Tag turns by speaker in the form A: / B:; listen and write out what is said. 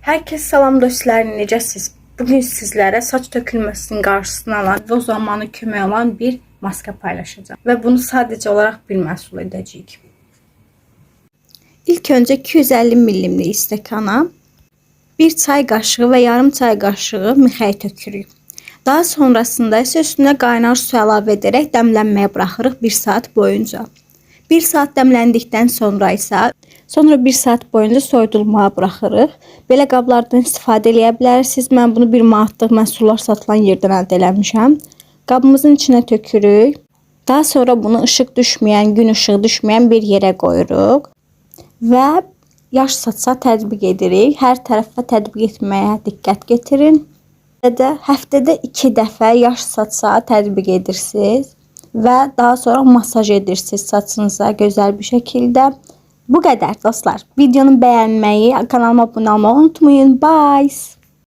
A: Herkese salam dostlar, necəsiz? Bugün sizlərə saç tökülməsinin qarşısını alan və uzanmanı kömək olan bir maska paylaşacağım. Və bunu sadəcə olaraq bir məhsul edəcəyik. İlk öncə 250 ml stəkana 1 çay qaşığı və yarım çay qaşığı mixəyi tökürük. Daha sonrasında isə üstünə qaynar su əlavə edərək dəmlənməyə buraxırıq 1 saat boyunca. 1 saat dəmləndikdən sonra isə 1 saat boyunca soyudulmaya buraxırıq. Belə qablardan istifadə edə bilərsiniz. Mən bunu 1 manatlıq məhsullar satılan yerdən əldə etmişəm. Qabımızın içinə tökürük. Daha sonra bunu işıq düşməyən, gün işığı düşməyən bir yerə qoyuruq və yaş saça tətbiq edirik. Hər tərəfə tətbiq etməyə diqqət yetirin. Həftədə 2 dəfə yaş saça tətbiq edirsiniz və daha sonra masaj edirsiniz saçınıza gözəl bir şəkildə. Bu qədər dostlar. Videonu bəyənməyi, kanalıma abunə olmayı unutmayın. Bye.